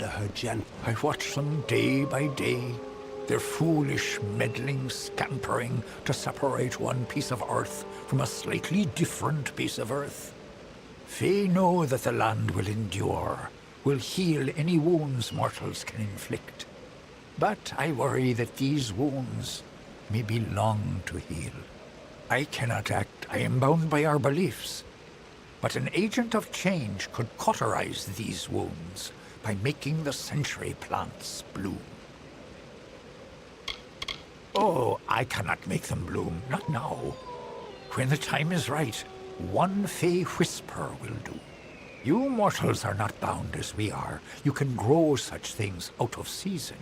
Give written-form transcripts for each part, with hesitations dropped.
under her I watch them day by day, their foolish, meddling scampering to separate one piece of earth from a slightly different piece of earth. They know that the land will endure, will heal any wounds mortals can inflict. But I worry that these wounds may be long to heal. I cannot act, I am bound by our beliefs. But an agent of change could cauterize these wounds by making the century plants bloom. Oh, I cannot make them bloom, not now. When the time is right, one fey whisper will do. You mortals are not bound as we are. You can grow such things out of season.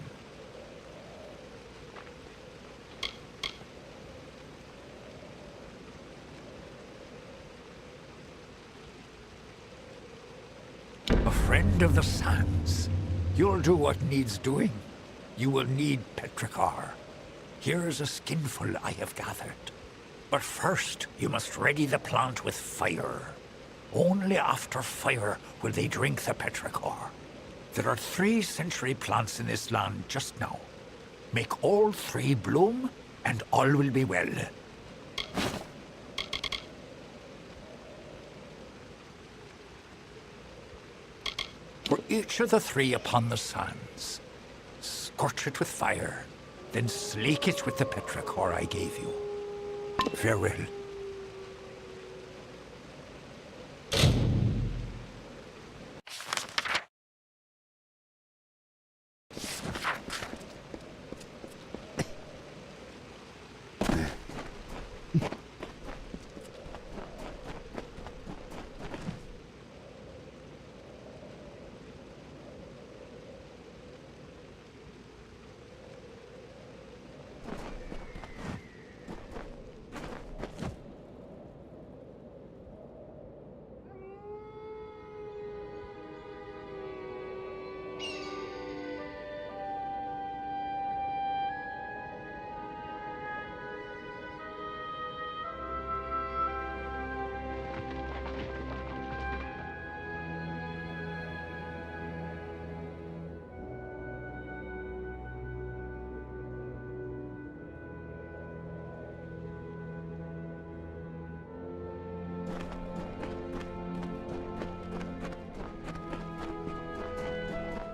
A friend of the sands. You'll do what needs doing. You will need petrichor. Here's a skinful I have gathered. But first, you must ready the plant with fire. Only after fire will they drink the petrichor. There are 3 century plants in this land just now. Make all 3 bloom, and all will be well. For each of the 3 upon the sands, scorch it with fire, then slake it with the petrichor I gave you. Farewell.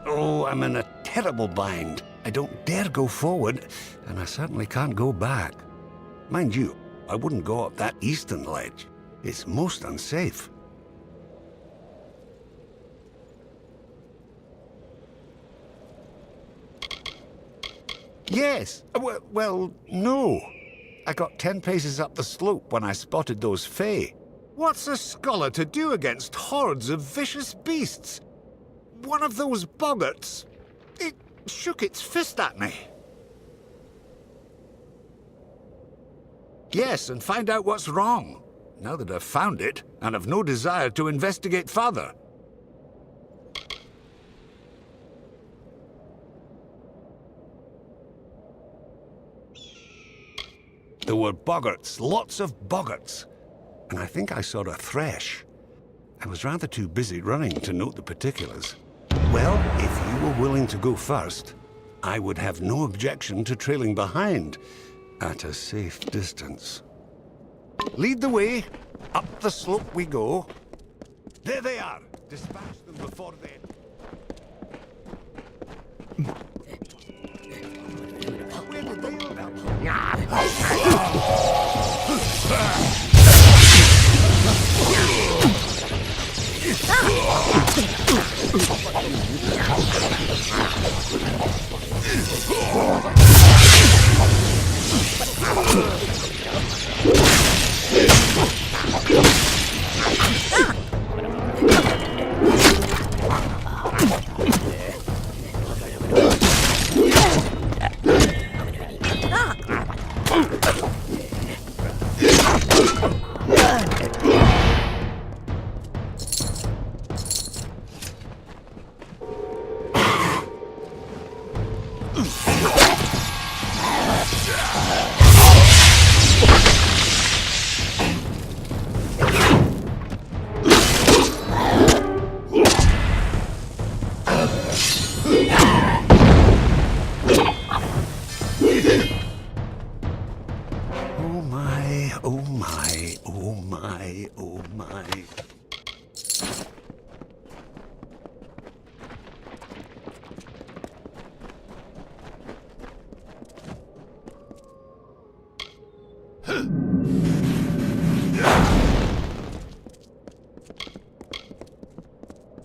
Oh, I'm in a terrible bind. I don't dare go forward, and I certainly can't go back. Mind you, I wouldn't go up that eastern ledge. It's most unsafe. Yes. Well, no. I got 10 paces up the slope when I spotted those Fae. What's a scholar to do against hordes of vicious beasts? One of those boggarts, it shook its fist at me. Yes, and find out what's wrong. Now that I've found it, and have no desire to investigate further. There were boggarts, lots of boggarts. And I think I saw a thresh. I was rather too busy running to note the particulars. Well, if you were willing to go first, I would have no objection to trailing behind at a safe distance. Lead the way. Up the slope we go. There they are. Dispatch them before they... Where did they go?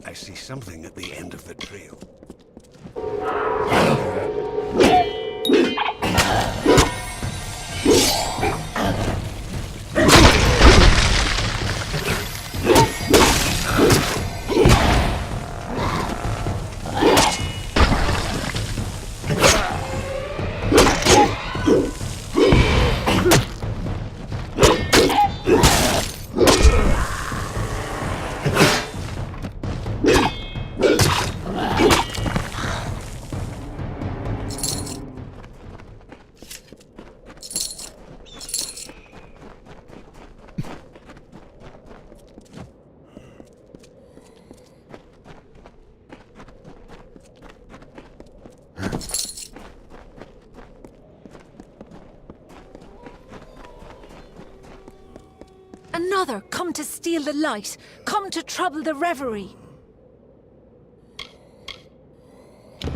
I see something at the end of the trail. Another, come to steal the light, come to trouble the reverie.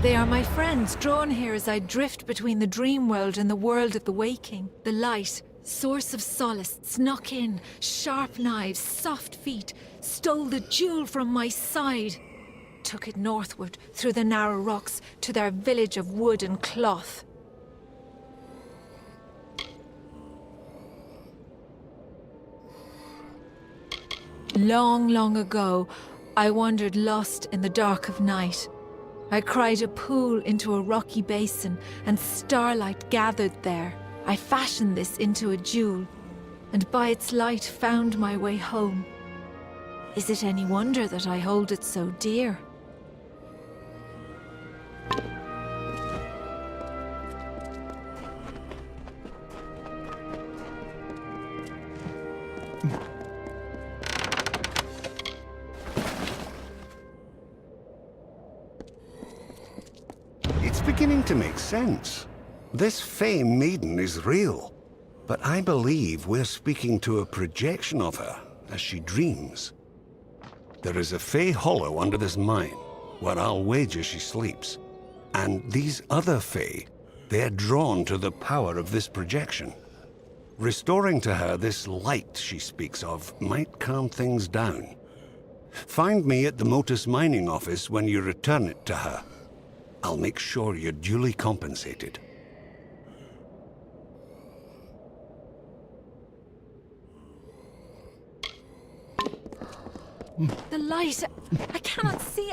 They are my friends, drawn here as I drift between the dream world and the world of the waking. The light, source of solace, snuck in, sharp knives, soft feet, stole the jewel from my side, took it northward through the narrow rocks to their village of wood and cloth. Long, long ago, I wandered lost in the dark of night. I cried a pool into a rocky basin, and starlight gathered there. I fashioned this into a jewel, and by its light found my way home. Is it any wonder that I hold it so dear? It's beginning to make sense. This Fey maiden is real, but I believe we're speaking to a projection of her as she dreams. There is a Fey hollow under this mine, where I'll wager she sleeps. And these other Fey, they're drawn to the power of this projection. Restoring to her this light she speaks of might calm things down. Find me at the Motus mining office when you return it to her. I'll make sure you're duly compensated. The light! I cannot see,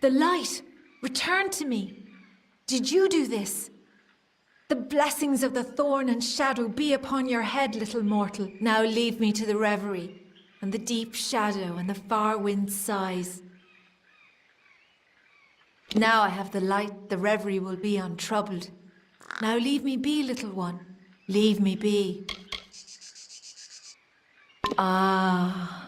The light returned to me. Did you do this? The blessings of the thorn and shadow be upon your head, little mortal. Now leave me to the reverie, and the deep shadow and the far wind sighs. Now I have the light, the reverie will be untroubled. Now leave me be, little one. Leave me be. Ah.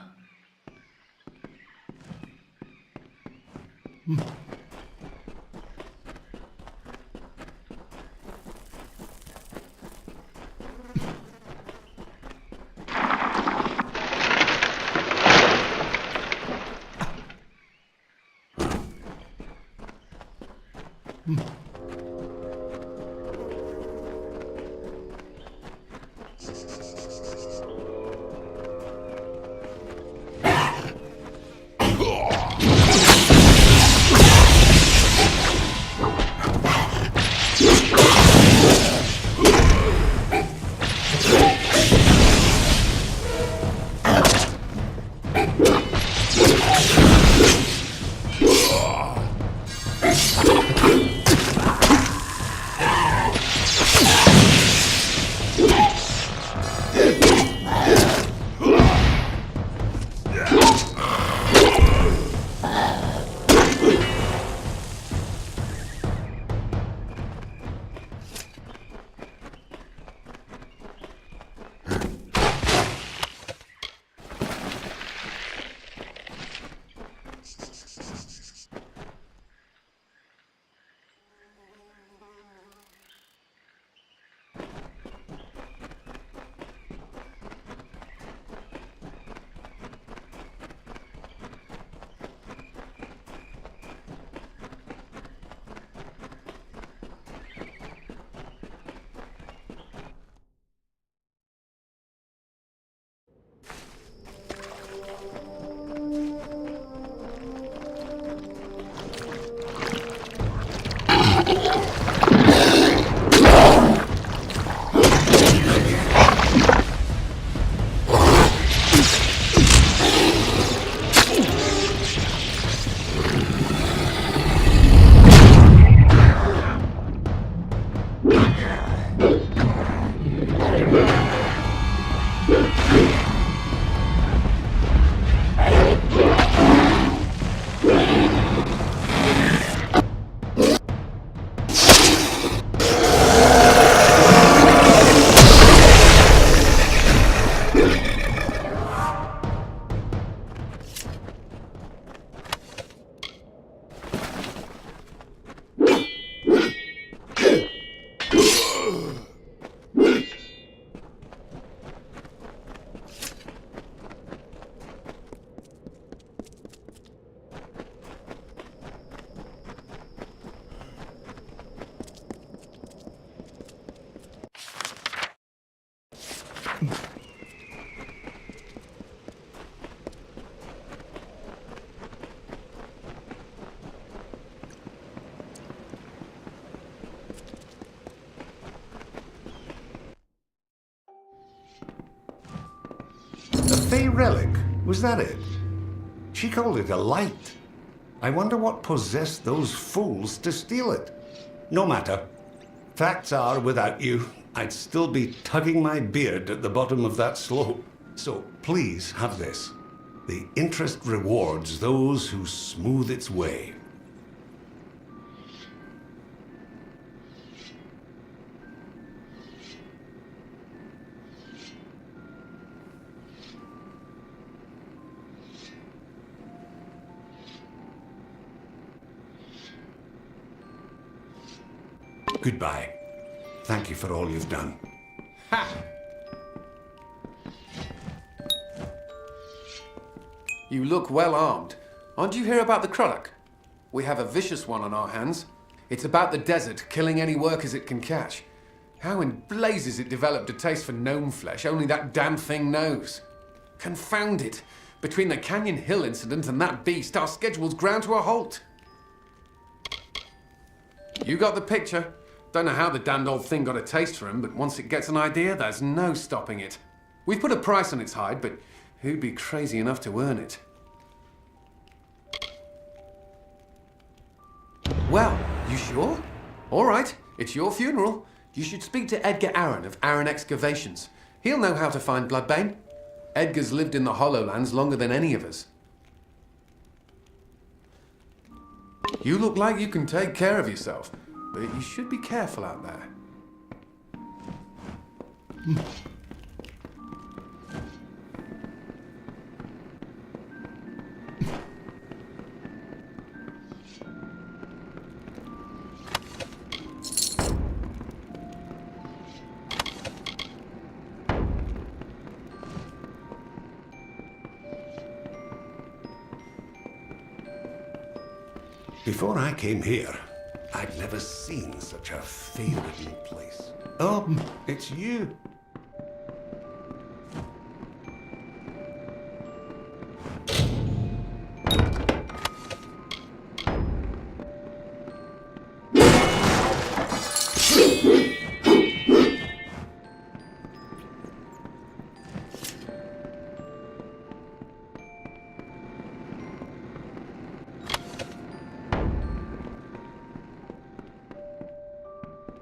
Fey relic, was that it? She called it a light. I wonder what possessed those fools to steal it. No matter. Facts are, without you, I'd still be tugging my beard at the bottom of that slope. So please have this. The interest rewards those who smooth its way. Goodbye. Thank you for all you've done. Ha! You look well armed. Aren't you here about the Croddock? We have a vicious one on our hands. It's about the desert, killing any workers it can catch. How in blazes it developed a taste for gnome flesh, only that damn thing knows. Confound it! Between the Canyon Hill incident and that beast, our schedule's ground to a halt. You got the picture. Don't know how the damned old thing got a taste for him, but once it gets an idea, there's no stopping it. We've put a price on its hide, but who'd be crazy enough to earn it? Well, you sure? All right, it's your funeral. You should speak to Edgar Aaron of Aaron Excavations. He'll know how to find Bloodbane. Edgar's lived in the Hollowlands longer than any of us. You look like you can take care of yourself, but you should be careful out there. Before I came here, I'd never seen such a fey-ridden place. Oh, it's you.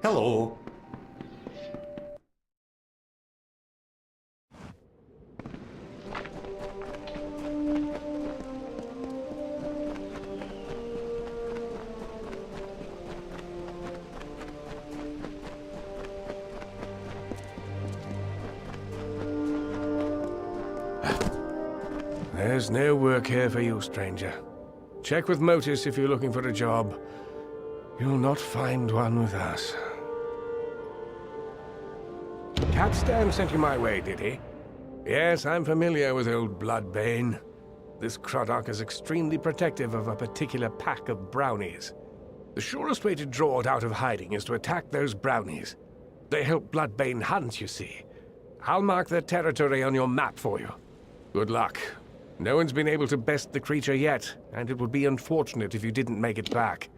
Hello. There's no work here for you, stranger. Check with Motis if you're looking for a job. You'll not find one with us. Capstan sent you my way, did he? Yes, I'm familiar with old Bloodbane. This Croddock is extremely protective of a particular pack of brownies. The surest way to draw it out of hiding is to attack those brownies. They help Bloodbane hunt, you see. I'll mark their territory on your map for you. Good luck. No one's been able to best the creature yet, and it would be unfortunate if you didn't make it back.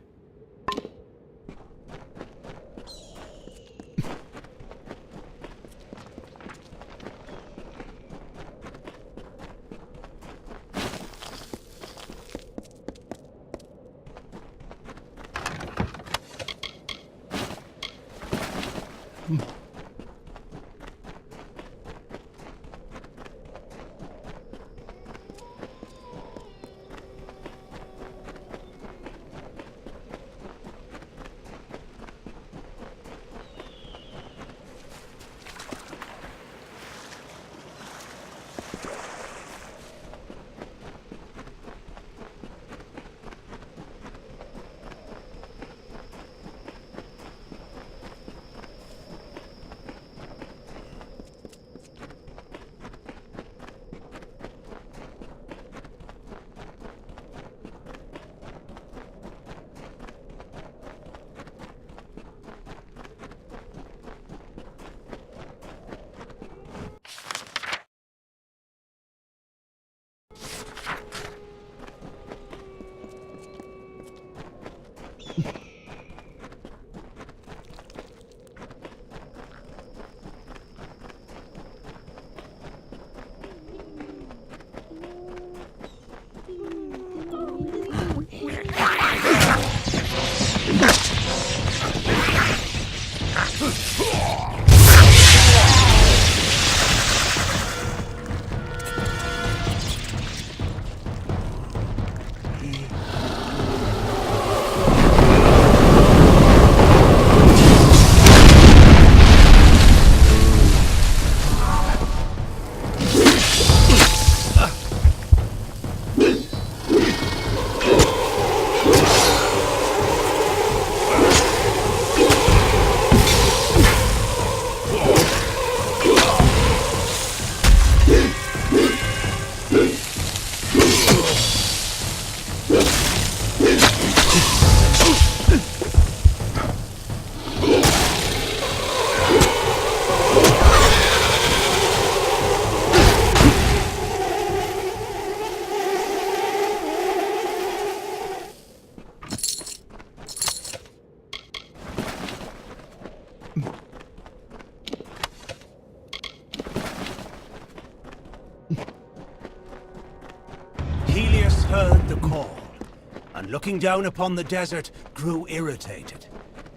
and looking down upon the desert, grew irritated.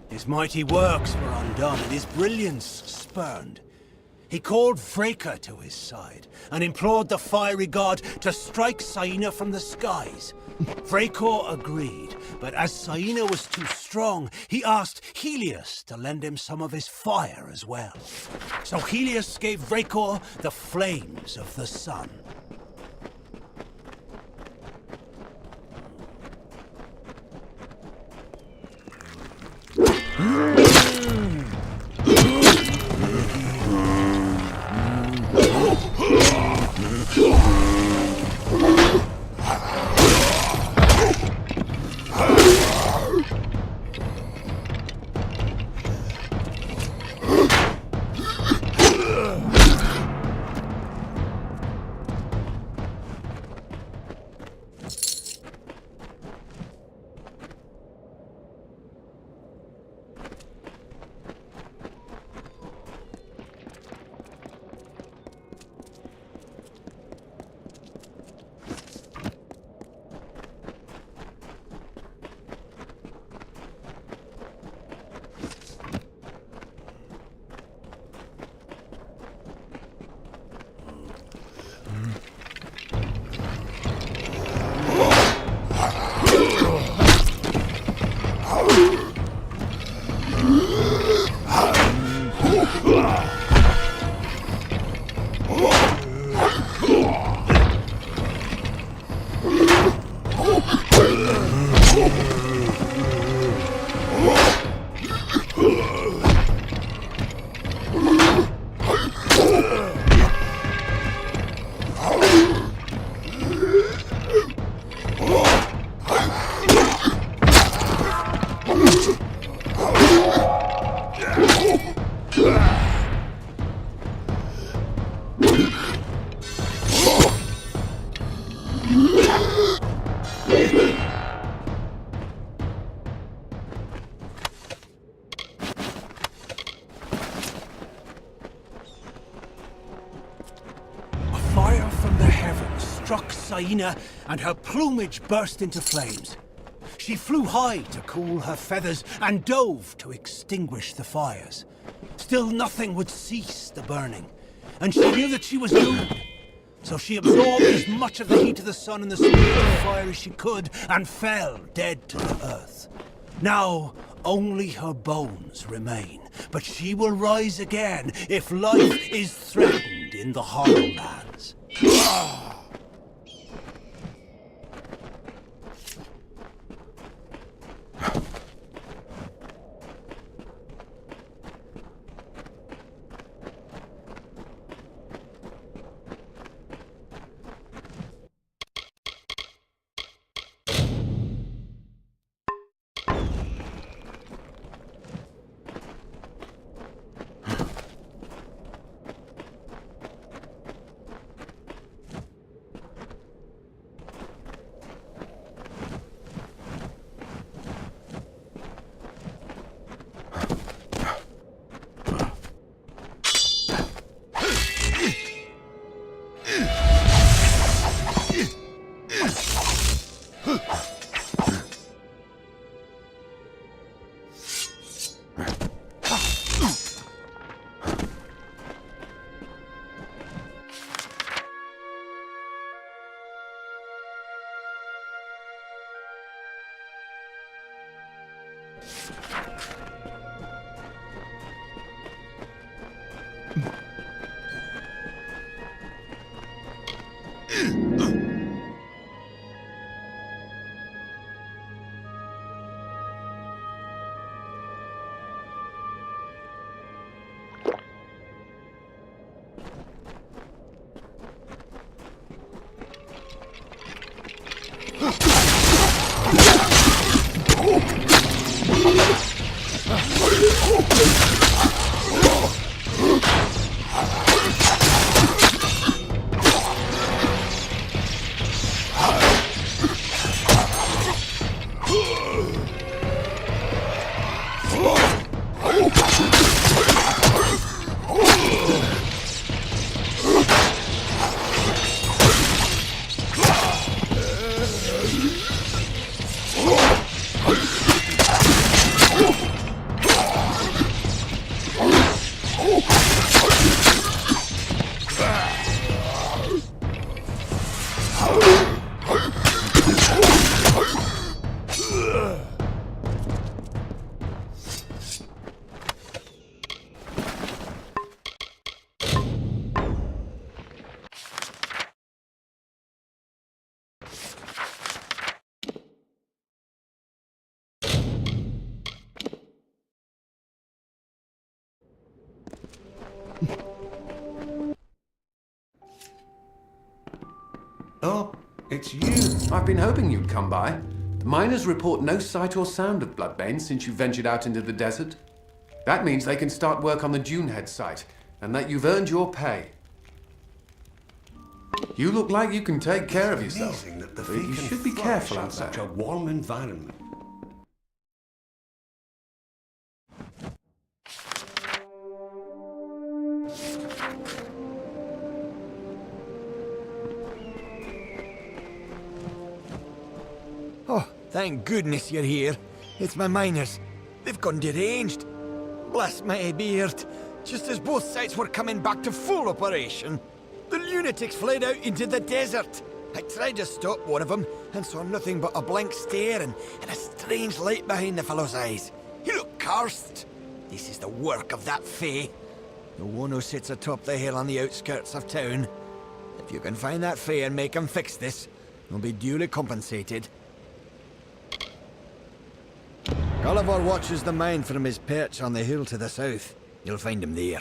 His mighty works were undone, and his brilliance spurned. He called Freka to his side, and implored the fiery god to strike Saina from the skies. Freka agreed, but as Saina was too strong, he asked Helios to lend him some of his fire as well. So Helios gave Freka the flames of the sun. Saina, and her plumage burst into flames. She flew high to cool her feathers and dove to extinguish the fires. Still nothing would cease the burning, and she knew that she was doomed. So she absorbed as much of the heat of the sun and the speed of the fire as she could, and fell dead to the earth. Now, only her bones remain, but she will rise again if life is threatened in the Hollow Lands. Oh, it's you. I've been hoping you'd come by. The miners report no sight or sound of Bloodbane since you ventured out into the desert. That means they can start work on the Dunehead site, and that you've earned your pay. You look like you can take care of yourself. Amazing that the But fee you can should be flourish careful in out such there. a warm environment. Oh, thank goodness you're here. It's my miners. They've gone deranged. Bless my beard. Just as both sites were coming back to full operation, the lunatics fled out into the desert. I tried to stop one of them and saw nothing but a blank stare and a strange light behind the fellow's eyes. He looked cursed. This is the work of that Fae, the one who sits atop the hill on the outskirts of town. If you can find that Fae and make him fix this, you'll be duly compensated. Gulliver watches the mine from his perch on the hill to the south. You'll find him there.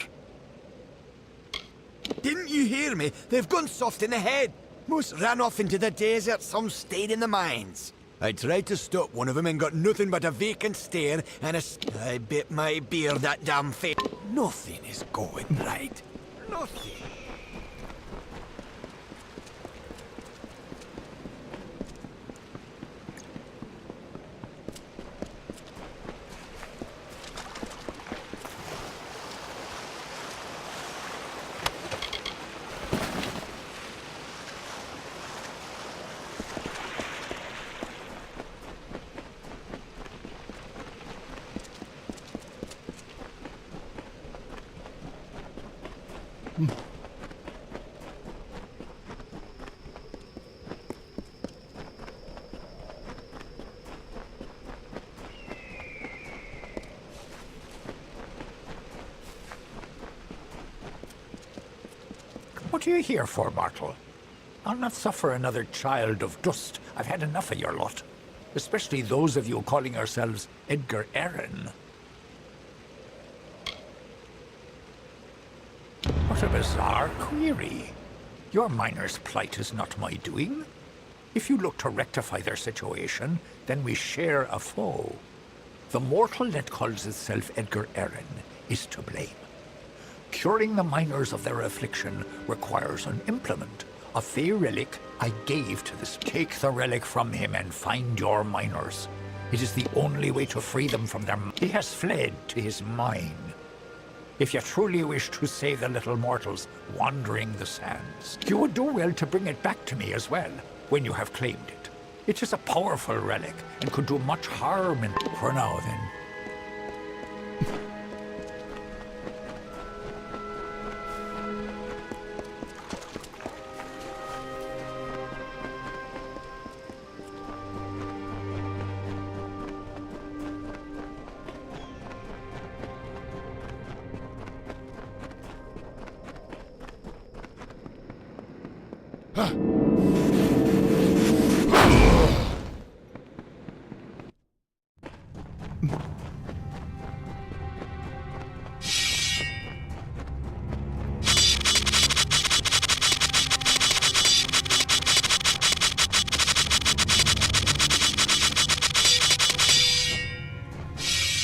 Didn't you hear me? They've gone soft in the head. Most ran off into the desert, some stayed in the mines. I tried to stop one of them and got nothing but a vacant stare and I bit my beard, that damn face. Nothing is going right. Nothing. What are you here for, mortal? I'll not suffer another child of dust. I've had enough of your lot. Especially those of you calling yourselves Edgar Allan. What a bizarre query. Your miner's plight is not my doing. If you look to rectify their situation, then we share a foe. The mortal that calls itself Edgar Allan is to blame. Curing the miners of their affliction requires an implement, a Fey relic I gave to this. Take the relic from him and find your miners. It is the only way to free them from their... He has fled to his mine. If you truly wish to save the little mortals wandering the sands, you would do well to bring it back to me as well, when you have claimed it. It is a powerful relic, and could do much harm in... For now, then.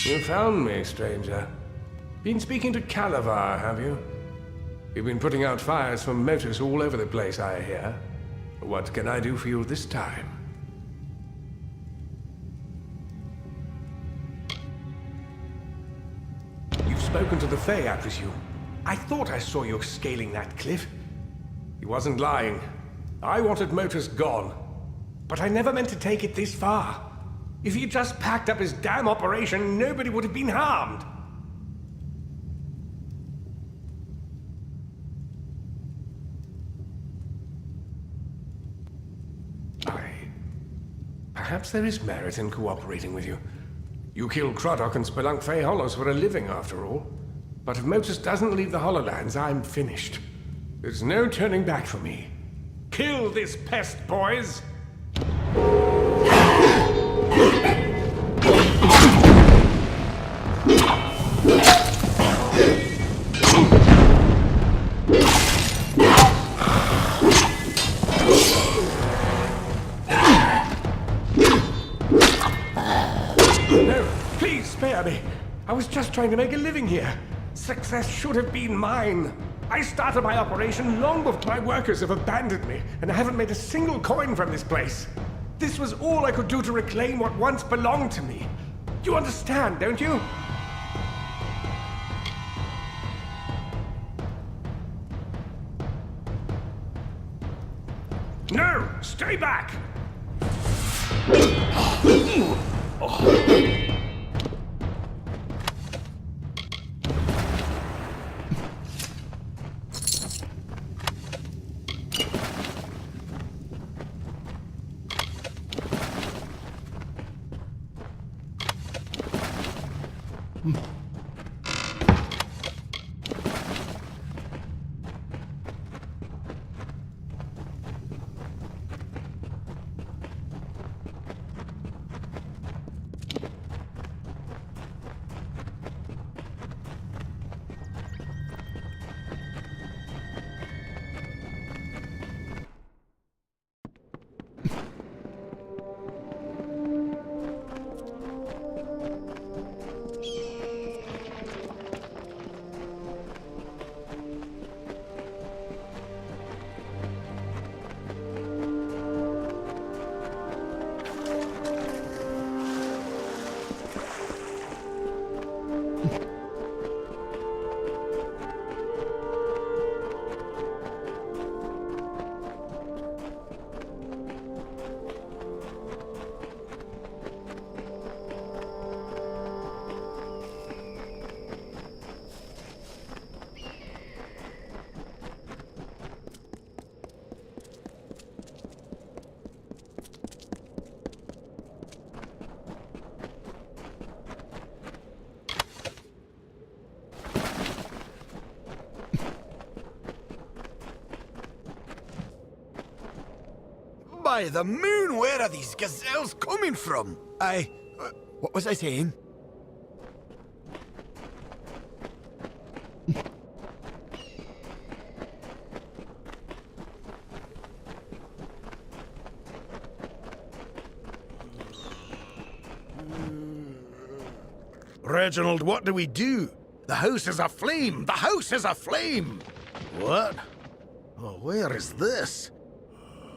You found me, stranger. Been speaking to Calavar, have you? You've been putting out fires for motors all over the place, I hear. What can I do for you this time? You've spoken to the Fae, I presume. I thought I saw you scaling that cliff. He wasn't lying. I wanted motors gone. But I never meant to take it this far. If he'd just packed up his damn operation, nobody would have been harmed. Perhaps there is merit in cooperating with you. You kill Croddock and spelunk Fey Hollows for a living, after all. But if Motus doesn't leave the Hollowlands, I'm finished. There's no turning back for me. Kill this pest, boys! spare me. I was just trying to make a living here. Success should have been mine. I started my operation long before my workers have abandoned me, and I haven't made a single coin from this place. This was all I could do to reclaim what once belonged to me. You understand, don't you? No! Stay back! By the moon, where are these gazelles coming from? What was I saying? Reginald, what do we do? The house is aflame! The house is aflame! What? Oh, where is this?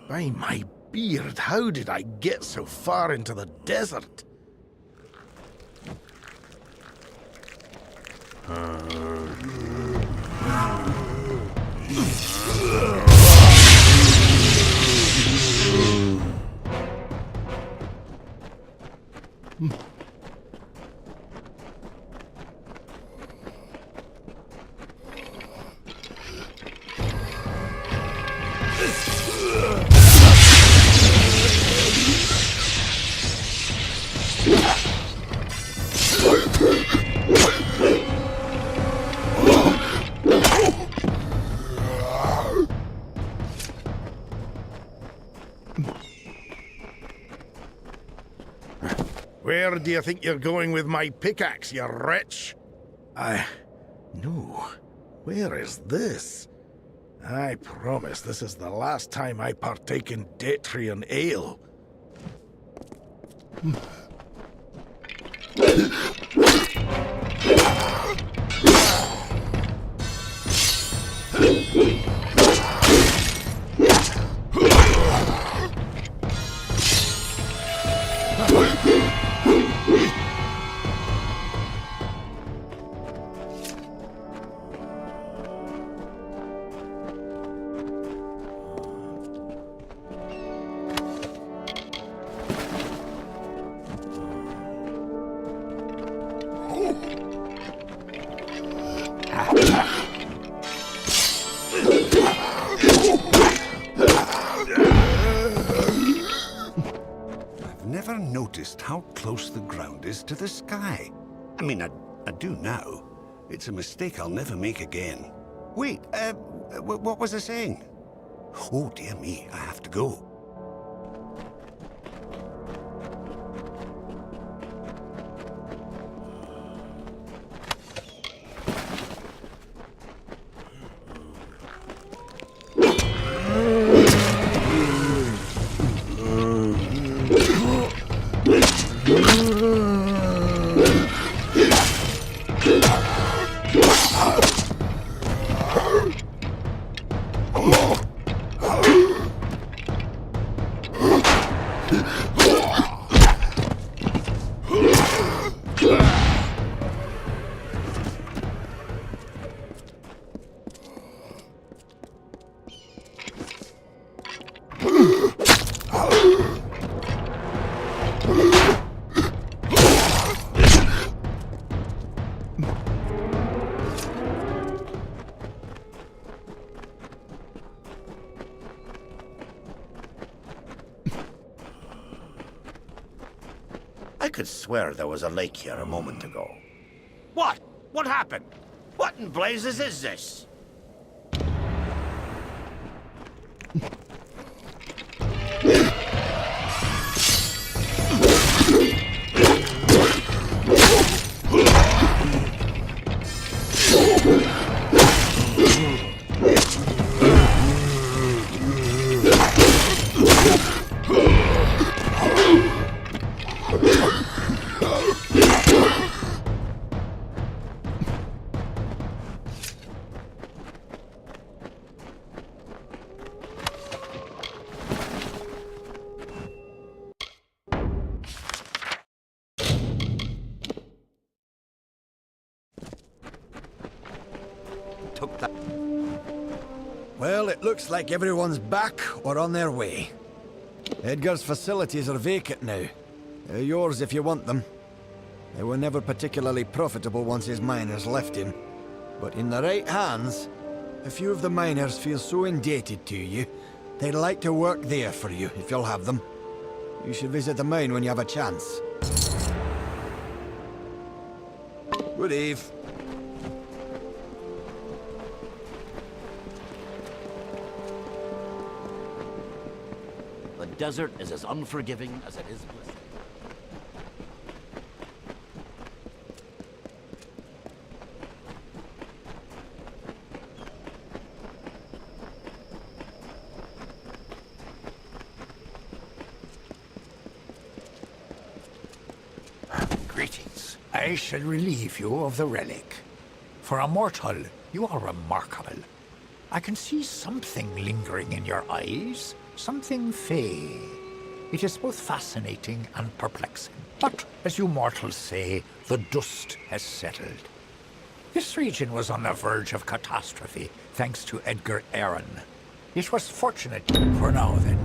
By my beard, how did I get so far into the desert? Where do you think you're going with my pickaxe, you wretch? No. Where is this? I promise this is the last time I partake in Detrian ale. I've never noticed how close the ground is to the sky. I mean, I do now. It's a mistake I'll never make again. Wait, what was I saying? Oh, dear me, I have to go. could swear there was a lake here a moment ago. What? What happened? What in blazes is this? Took that. Well, it looks like everyone's back or on their way. Edgar's facilities are vacant now. They're yours if you want them. They were never particularly profitable once his miners left him. But in the right hands, a few of the miners feel so indebted to you, they'd like to work there for you if you'll have them. You should visit the mine when you have a chance. Good eve. The desert is as unforgiving as it is blissful. Greetings. I shall relieve you of the relic. For a mortal, you are remarkable. I can see something lingering in your eyes, something fey. It is both fascinating and perplexing. But, as you mortals say, the dust has settled. This region was on the verge of catastrophe, thanks to Edgar Aaron. It was fortunate for now, then.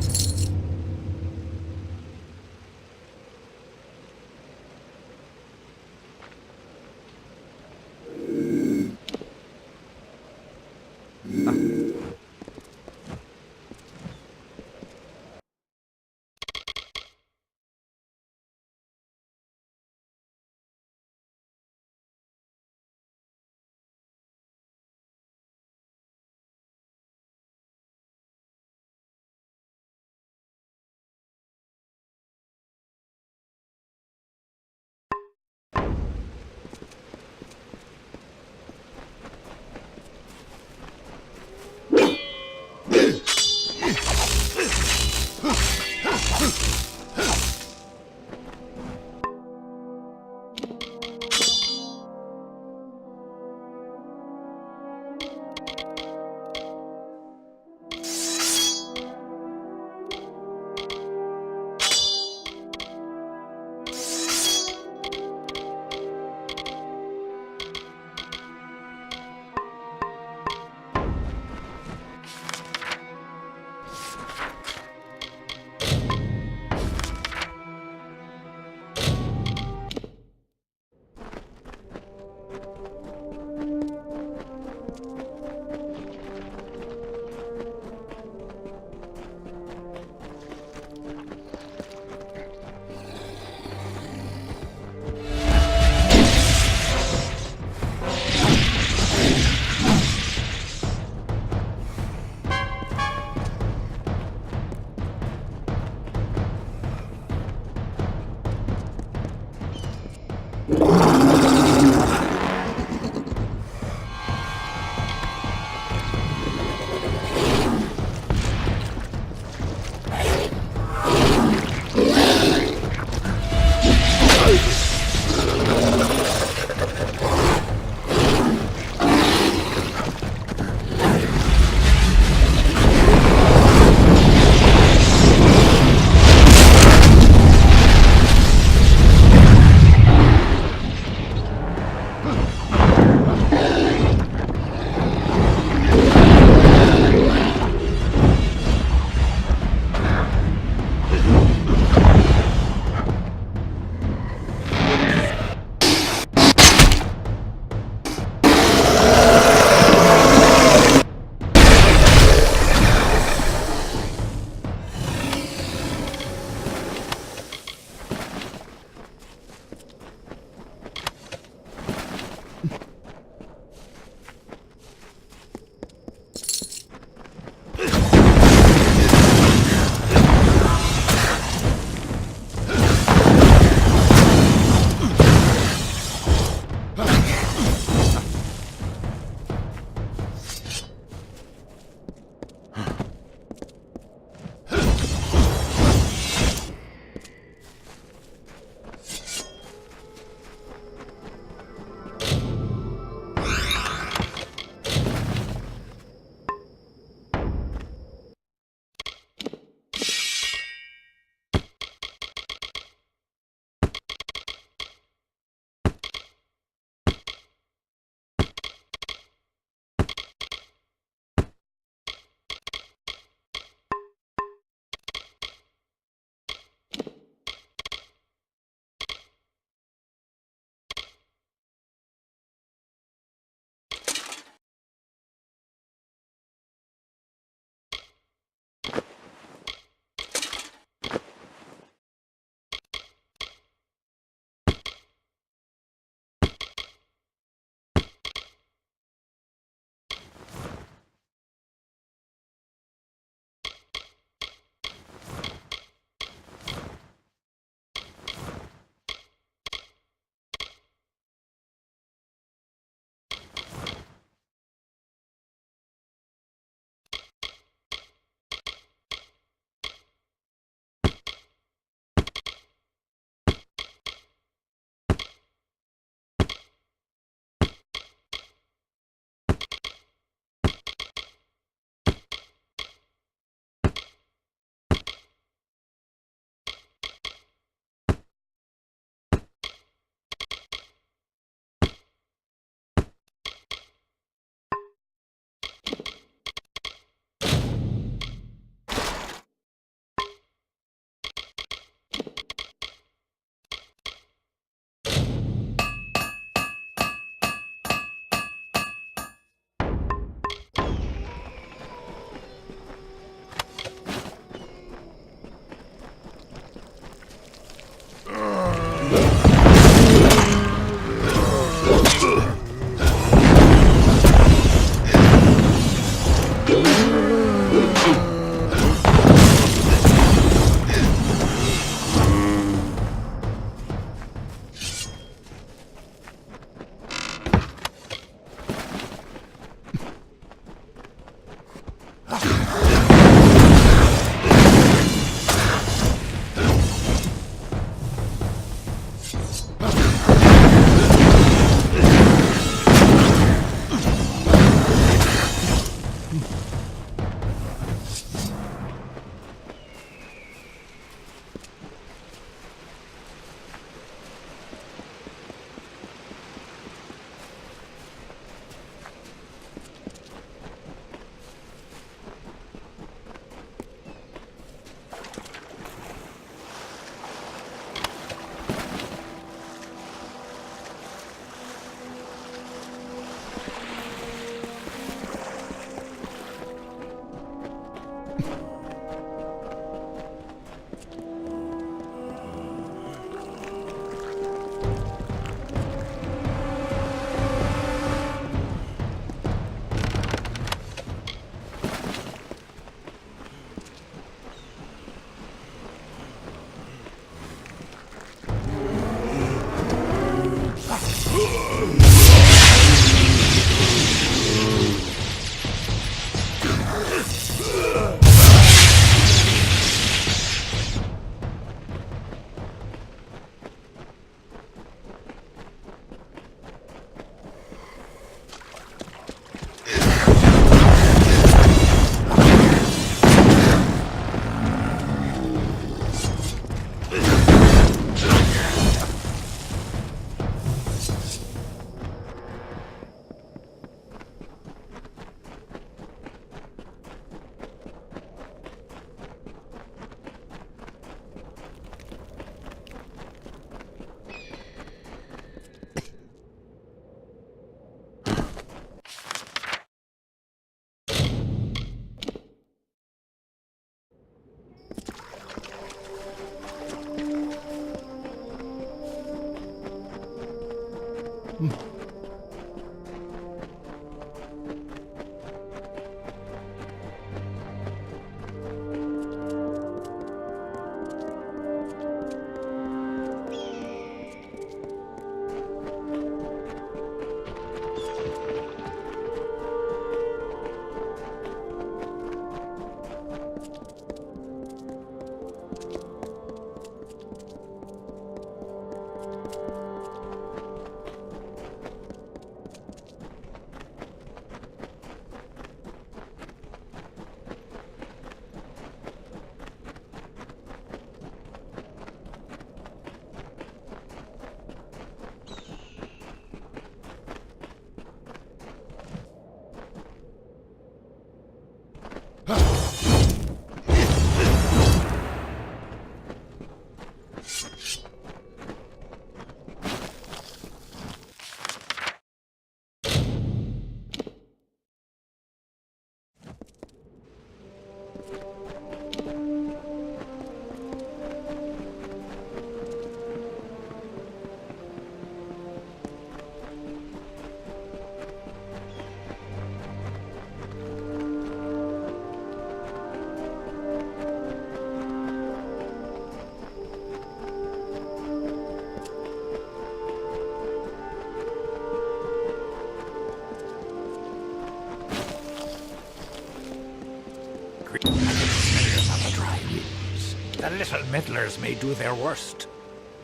The little meddlers may do their worst.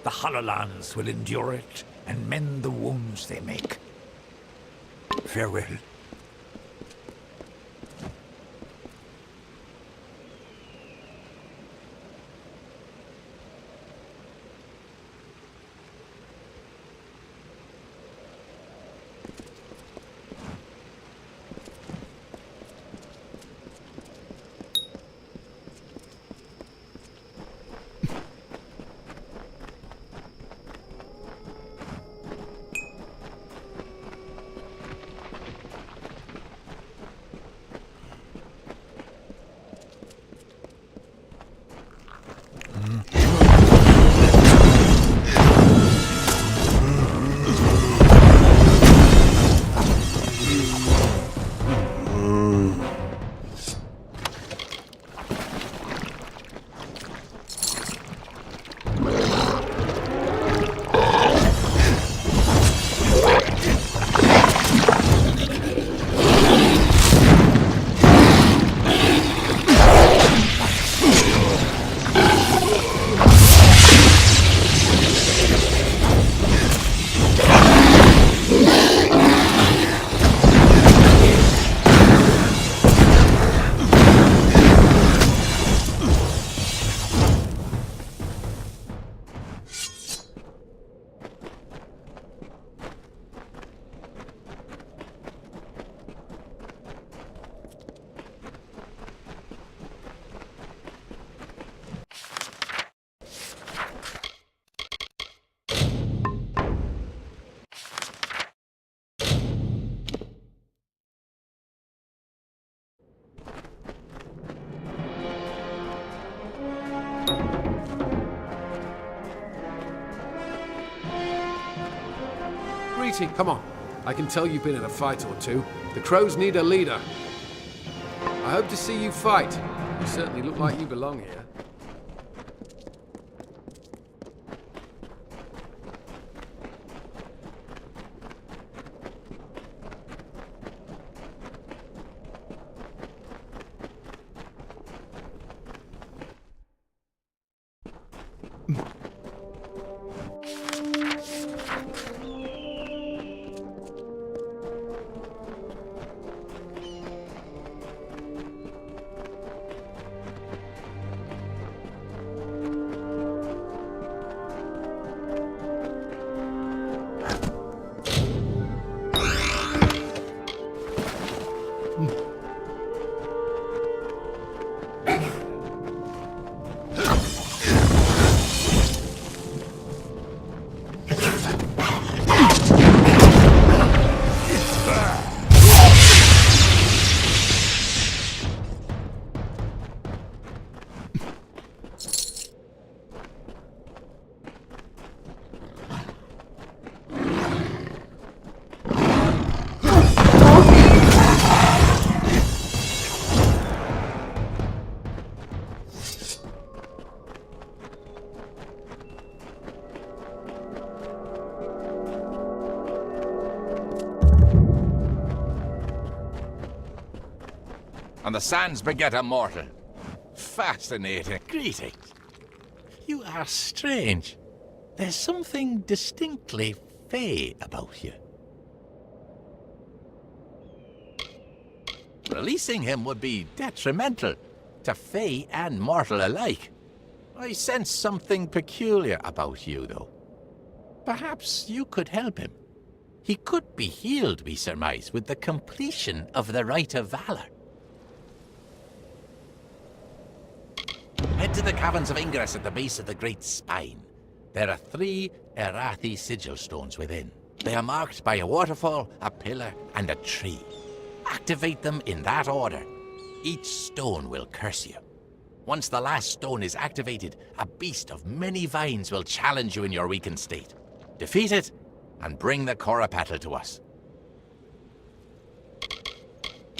The Hollolands will endure it and mend the wounds they make. Farewell. Greeting, come on. I can tell you've been in a fight or two. The crows need a leader. I hope to see you fight. You certainly look like you belong here. and the sands beget a mortal. Fascinating. Greetings. You are strange. There's something distinctly fey about you. Releasing him would be detrimental to fey and mortal alike. I sense something peculiar about you, though. Perhaps you could help him. He could be healed, we surmise, with the completion of the Rite of Valor. Head to the Caverns of Ingress at the base of the Great Spine. There are 3 Erathi sigil stones within. They are marked by a waterfall, a pillar, and a tree. Activate them in that order. Each stone will curse you. Once the last stone is activated, a beast of many vines will challenge you in your weakened state. Defeat it, and bring the Coropatel to us.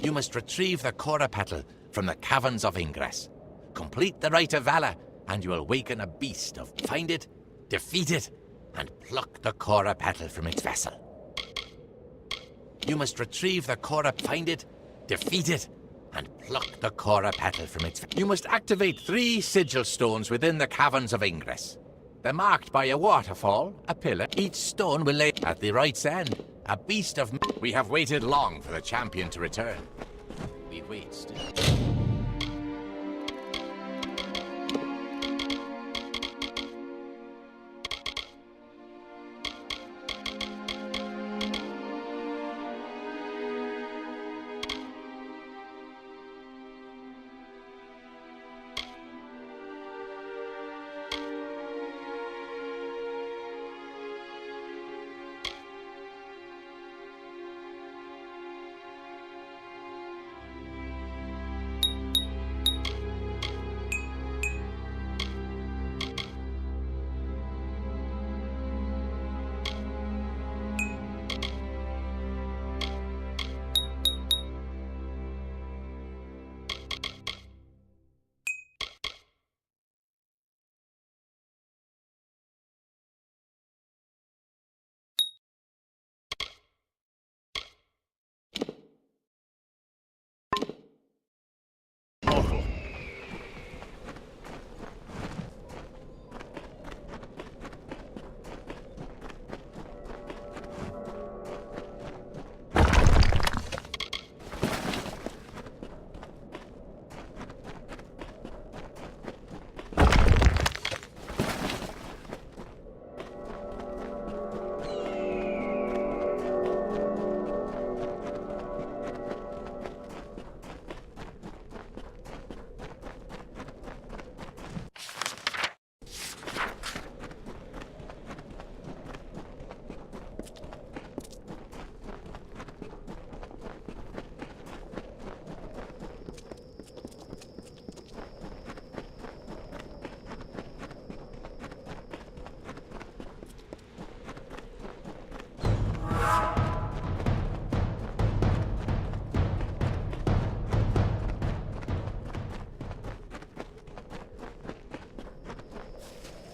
You must retrieve the Coropatel from the Caverns of Ingress. Complete the Rite of Valor, and you will awaken a beast of... Find it, defeat it, and pluck the Coropatel from its vessel. You must retrieve the find it, defeat it, and pluck the Coropatel from its... You must activate 3 sigil stones within the Caverns of Ingress. They're marked by a waterfall, a pillar. Each stone will lay at the right's end. A beast of... We have waited long for the champion to return. We wait still.